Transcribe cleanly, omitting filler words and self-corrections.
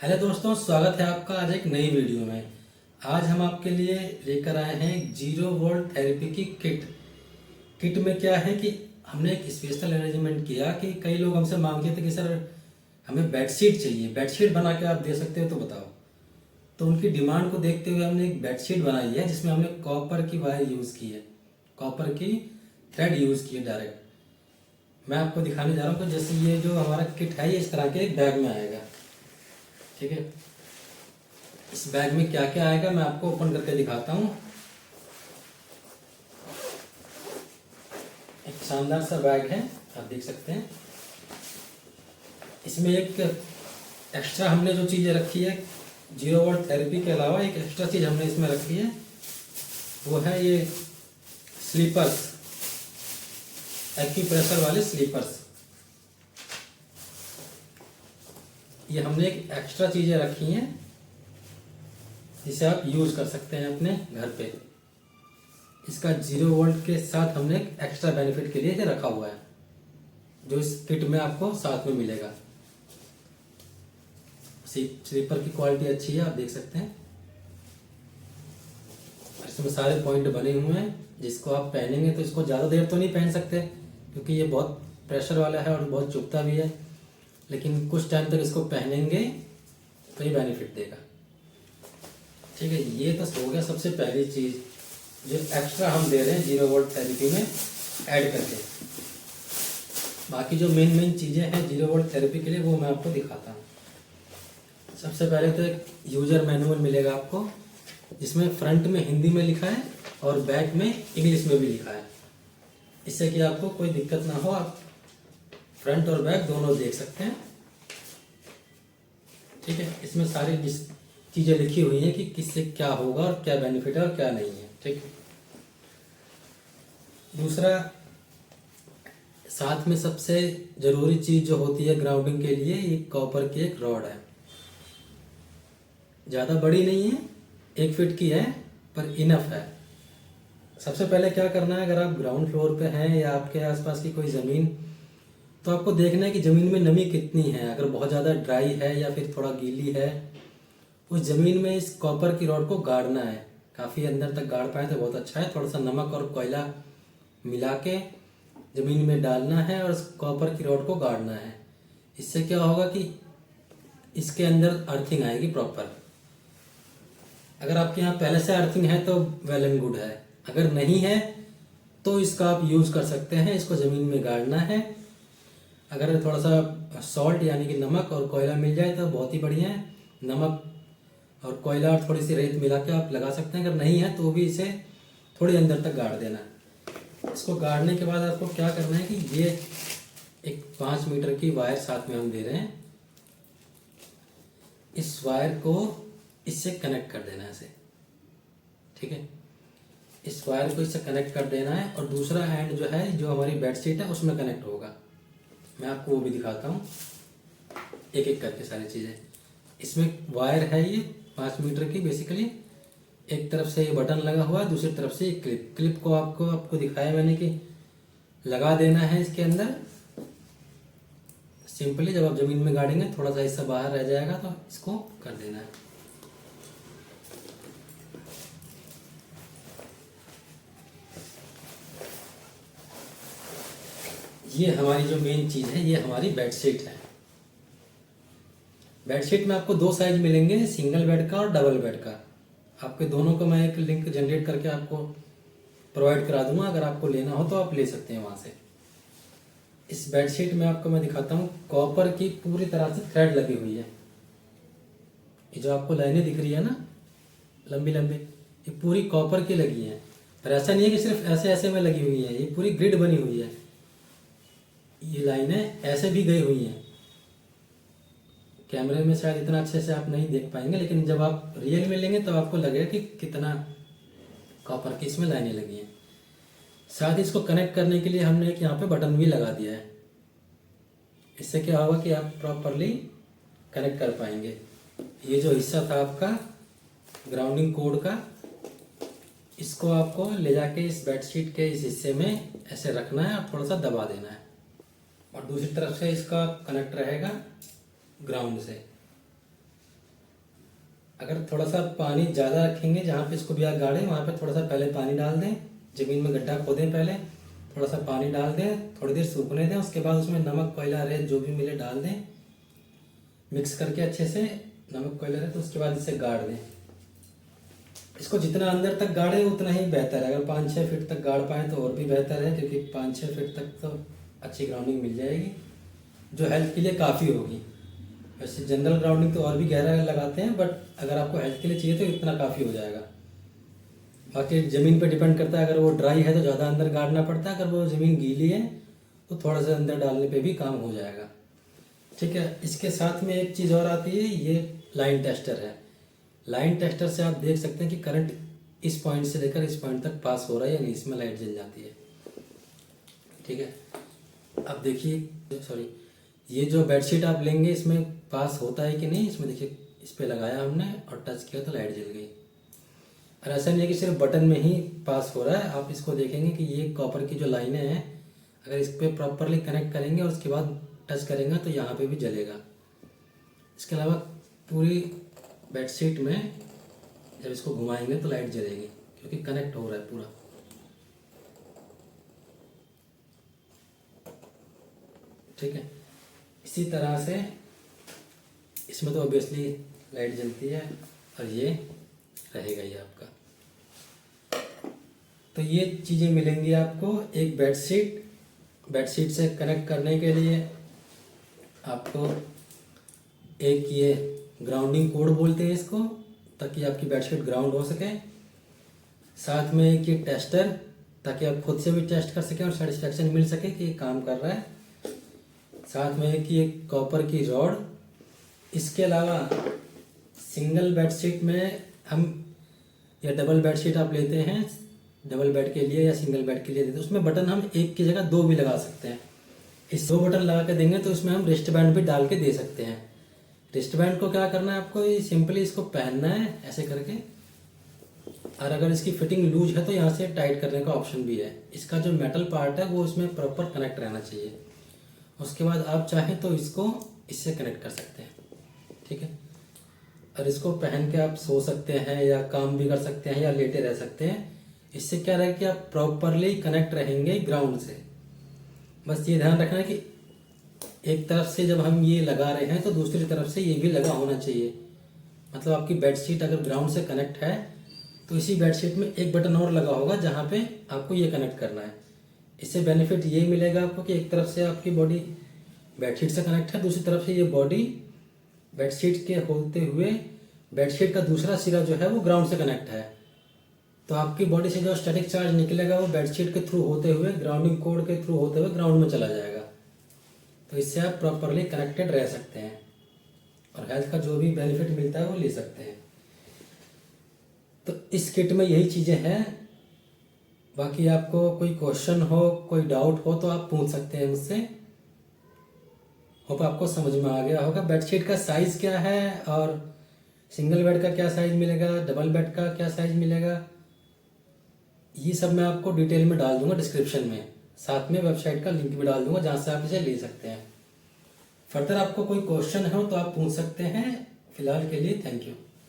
Hello दोस्तों, स्वागत है आपका आज एक नई वीडियो में। आज हम आपके लिए लेकर आए हैं 0 वोल्ट थेरेपी की किट में क्या है कि हमने एक स्पेशल अरेंजमेंट किया कि कई लोग हमसे मांगते थे कि सर हमें बेडशीट चाहिए, बेडशीट बना के आप दे सकते हो तो बताओ। तो उनकी डिमांड को देखते हुए हमने एक बेडशीट बनाई है जिसमें हमने कॉपर की वायर यूज़ की है, कॉपर की थ्रेड यूज़ की है डायरेक्ट। मैं आपको दिखाने जा रहा हूँ कि जैसे ये जो हमारा किट है ये इस तरह के एक बैग में आएगा। ठीक है, इस बैग में क्या क्या आएगा मैं आपको ओपन करके दिखाता हूँ। एक शानदार सा बैग है, आप देख सकते हैं। इसमें एक एक्स्ट्रा हमने जो चीज़ें रखी है 0 वोल्ट थेरेपी के अलावा एक एक्स्ट्रा चीज़ हमने इसमें रखी है, वो है ये स्लीपर्स, एक्यूप्रेशर वाले स्लीपर्स। ये हमने एक एक्स्ट्रा चीज़ें रखी हैं जिसे आप यूज़ कर सकते हैं अपने घर पे। इसका 0 वोल्ट के साथ हमने एक एक्स्ट्रा बेनिफिट के लिए ये रखा हुआ है जो इस किट में आपको साथ में मिलेगा। स्लीपर की क्वालिटी अच्छी है, आप देख सकते हैं। इसमें सारे पॉइंट बने हुए हैं, जिसको आप पहनेंगे तो इसको ज़्यादा देर तो नहीं पहन सकते क्योंकि ये बहुत प्रेशर वाला है और बहुत चुभता भी है, लेकिन कुछ टाइम तक इसको पहनेंगे तो ये बेनिफिट देगा। ठीक है, ये तो हो गया सबसे पहली चीज़ जो एक्स्ट्रा हम दे रहे हैं 0 वोल्ट थेरेपी में ऐड करके। बाकी जो मेन चीज़ें हैं 0 वोल्ट थेरेपी के लिए वो मैं आपको दिखाता हूँ। सबसे पहले तो एक यूजर मैनुअल मिलेगा आपको, जिसमें फ्रंट में हिंदी में लिखा है और बैक में इंग्लिश में भी लिखा है, इससे कि आपको कोई दिक्कत ना हो, आप फ्रंट और बैक दोनों देख सकते हैं। ठीक है, इसमें सारी चीज़ें लिखी हुई हैं कि किससे क्या होगा और क्या बेनिफिट है और क्या नहीं है। ठीक है, दूसरा साथ में सबसे ज़रूरी चीज़ जो होती है ग्राउंडिंग के लिए, ये कॉपर की एक रॉड है। ज़्यादा बड़ी नहीं है, 1 फीट की है पर इनफ है। सबसे पहले क्या करना है, अगर आप ग्राउंड फ्लोर पे हैं या आपके आसपास की कोई ज़मीन, तो आपको देखना है कि ज़मीन में नमी कितनी है। अगर बहुत ज़्यादा ड्राई है या फिर थोड़ा गीली है, उस ज़मीन में इस कॉपर की रॉड को गाड़ना है। काफ़ी अंदर तक गाड़ पाए तो बहुत अच्छा है। थोड़ा सा नमक और कोयला मिला के ज़मीन में डालना है और उस कॉपर की रॉड को गाड़ना है। इससे क्या होगा कि इसके अंदर अर्थिंग आएगी प्रॉपर। अगर आपके यहाँ पहले से अर्थिंग है तो वेल एंड गुड है, अगर नहीं है तो इसका आप यूज़ कर सकते हैं। इसको ज़मीन में गाड़ना है। अगर थोड़ा सा सॉल्ट यानी कि नमक और कोयला मिल जाए तो बहुत ही बढ़िया है। नमक और कोयला और थोड़ी सी रेत मिला के आप लगा सकते हैं। अगर नहीं है तो भी इसे थोड़ी अंदर तक गाड़ देना है। इसको गाड़ने के बाद आपको क्या करना है कि ये एक 5 मीटर की वायर साथ में हम दे रहे हैं, इस वायर को इससे कनेक्ट कर देना है इसे। ठीक है, इस वायर को इससे कनेक्ट कर देना है और दूसरा एंड जो है, जो हमारी बेडशीट है उसमें कनेक्ट होगा। मैं आपको वो भी दिखाता हूँ एक एक करके सारी चीज़ें। इसमें वायर है ये 5 मीटर की बेसिकली। एक तरफ से ये बटन लगा हुआ है, दूसरी तरफ से ये क्लिप को आपको दिखाया मैंने कि लगा देना है इसके अंदर। सिंपली जब आप ज़मीन में गाड़ेंगे थोड़ा सा हिस्सा बाहर रह जाएगा तो इसको कर देना है। ये हमारी जो मेन चीज़ है, ये हमारी बेडशीट है। बेडशीट में आपको 2 साइज मिलेंगे, सिंगल बेड का और डबल बेड का। आपके दोनों को मैं एक लिंक जनरेट करके आपको प्रोवाइड करा दूंगा। अगर आपको लेना हो तो आप ले सकते हैं वहाँ से। इस बेडशीट में आपको मैं दिखाता हूँ, कॉपर की पूरी तरह से थ्रेड लगी हुई है। ये जो आपको लाइनें दिख रही है ना लंबी लंबी, ये पूरी कॉपर की लगी हैं। पर ऐसा नहीं है कि सिर्फ ऐसे ऐसे में लगी हुई है, ये पूरी ग्रिड बनी हुई है। ये लाइनें ऐसे भी गई हुई हैं। कैमरे में शायद इतना अच्छे से आप नहीं देख पाएंगे, लेकिन जब आप रियल में लेंगे तो आपको लगेगा कि कितना कॉपर की इसमें लाइनें लगी हैं। साथ ही इसको कनेक्ट करने के लिए हमने एक यहाँ पे बटन भी लगा दिया है। इससे क्या होगा कि आप प्रॉपरली कनेक्ट कर पाएंगे। ये जो हिस्सा था आपका ग्राउंडिंग कोड का, इसको आपको ले जाके इस बेडशीट के इस हिस्से में ऐसे रखना है और थोड़ा सा दबा देना है, और दूसरी तरफ से इसका कनेक्ट रहेगा ग्राउंड से। अगर थोड़ा सा पानी ज़्यादा रखेंगे, जहाँ पे इसको भी आप गाड़ें वहाँ पे थोड़ा सा पहले पानी डाल दें, ज़मीन में गड्ढा खोदें, पहले थोड़ा सा पानी डाल दें, थोड़ी देर सूखने दें, उसके बाद उसमें नमक, कोयला, रेत जो भी मिले डाल दें, मिक्स करके अच्छे से नमक, कोयला, रेत, तो उसके बाद इसे गाड़ दें। इसको जितना अंदर तक गाड़े उतना ही बेहतर है। अगर 5-6 फीट तक गाड़ पाएँ तो और भी बेहतर है, क्योंकि 5-6 फीट तक तो अच्छी ग्राउंडिंग मिल जाएगी, जो हेल्थ के लिए काफ़ी होगी। वैसे जनरल ग्राउंडिंग तो और भी गहरा लगाते हैं, बट अगर आपको हेल्थ के लिए चाहिए तो इतना काफ़ी हो जाएगा। बाकी ज़मीन पे डिपेंड करता है, अगर वो ड्राई है तो ज़्यादा अंदर गाड़ना पड़ता है, अगर वो ज़मीन गीली है तो थोड़ा सा अंदर डालने पे भी काम हो जाएगा। ठीक है, इसके साथ में एक चीज़ और आती है, ये लाइन टेस्टर है। लाइन टेस्टर से आप देख सकते हैं कि करंट इस पॉइंट से लेकर इस पॉइंट तक पास हो रहा है या नहीं, इसमें लाइट जल जाती है। ठीक है, अब देखिए, सॉरी, ये जो बेडशीट आप लेंगे इसमें पास होता है कि नहीं, इसमें देखिए, इस पे लगाया हमने और टच किया तो लाइट जल गई। और ऐसा नहीं है कि सिर्फ बटन में ही पास हो रहा है, आप इसको देखेंगे कि ये कॉपर की जो लाइनें हैं, अगर इस पर प्रॉपरली कनेक्ट करेंगे और उसके बाद टच करेंगे तो यहाँ पे भी जलेगा। इसके अलावा पूरी बेडशीट में जब इसको घुमाएंगे तो लाइट जलेगी, क्योंकि कनेक्ट हो रहा है पूरा। ठीक है, इसी तरह से इसमें तो ऑब्वियसली लाइट जलती है और ये रहेगा ये आपका। तो ये चीज़ें मिलेंगी आपको एक बेडशीट से कनेक्ट करने के लिए। आपको एक ये ग्राउंडिंग कोड बोलते हैं इसको, ताकि आपकी बेडशीट ग्राउंड हो सके। साथ में एक ये टेस्टर, ताकि आप खुद से भी टेस्ट कर सकें और सेटिस्फेक्शन मिल सके कि ये काम कर रहा है। साथ में एक ये कॉपर की रॉड। इसके अलावा सिंगल बेडशीट में हम, या डबल बेडशीट आप लेते हैं डबल बेड के लिए या सिंगल बेड के लिए देते हैं, उसमें बटन हम एक की जगह 2 भी लगा सकते हैं। इस 2 बटन लगा के देंगे तो इसमें हम रिस्ट बैंड भी डाल के दे सकते हैं। रिस्ट बैंड को क्या करना है आपको, ये सिंपली इसको पहनना है ऐसे करके, और अगर इसकी फिटिंग लूज है तो यहाँ से टाइट करने का ऑप्शन भी है। इसका जो मेटल पार्ट है वो इसमें प्रॉपर कनेक्ट रहना चाहिए। उसके बाद आप चाहें तो इसको इससे कनेक्ट कर सकते हैं। ठीक है, और इसको पहन के आप सो सकते हैं या काम भी कर सकते हैं या लेटे रह सकते हैं। इससे क्या रहेगा कि आप प्रॉपरली कनेक्ट रहेंगे ग्राउंड से। बस ये ध्यान रखना है कि एक तरफ से जब हम ये लगा रहे हैं तो दूसरी तरफ से ये भी लगा होना चाहिए। मतलब आपकी बेडशीट अगर ग्राउंड से कनेक्ट है तो इसी बेडशीट में एक बटन और लगा होगा जहाँ पे आपको ये कनेक्ट करना है। इससे बेनिफिट ये मिलेगा आपको कि एक तरफ से आपकी बॉडी बेडशीट से कनेक्ट है, दूसरी तरफ से ये बॉडी बेडशीट के होते हुए बेडशीट का दूसरा सिरा जो है वो ग्राउंड से कनेक्ट है। तो आपकी बॉडी से जो स्टैटिक चार्ज निकलेगा वो बेडशीट के थ्रू होते हुए, ग्राउंडिंग कोड के थ्रू होते हुए ग्राउंड में चला जाएगा। तो इससे आप प्रॉपरली कनेक्टेड रह सकते हैं और हेल्थ का जो भी बेनिफिट मिलता है वो ले सकते हैं। तो इस किट में यही चीज़ें हैं। बाकी आपको कोई क्वेश्चन हो, कोई डाउट हो तो आप पूछ सकते हैं मुझसे। होप आपको समझ में आ गया होगा बेडशीट का साइज़ क्या है और सिंगल बेड का क्या साइज़ मिलेगा, डबल बेड का क्या साइज़ मिलेगा, ये सब मैं आपको डिटेल में डाल दूंगा डिस्क्रिप्शन में। साथ में वेबसाइट का लिंक भी डाल दूंगा जहाँ से आप इसे ले सकते हैं। फर्दर आपको कोई क्वेश्चन हो तो आप पूछ सकते हैं। फिलहाल के लिए थैंक यू।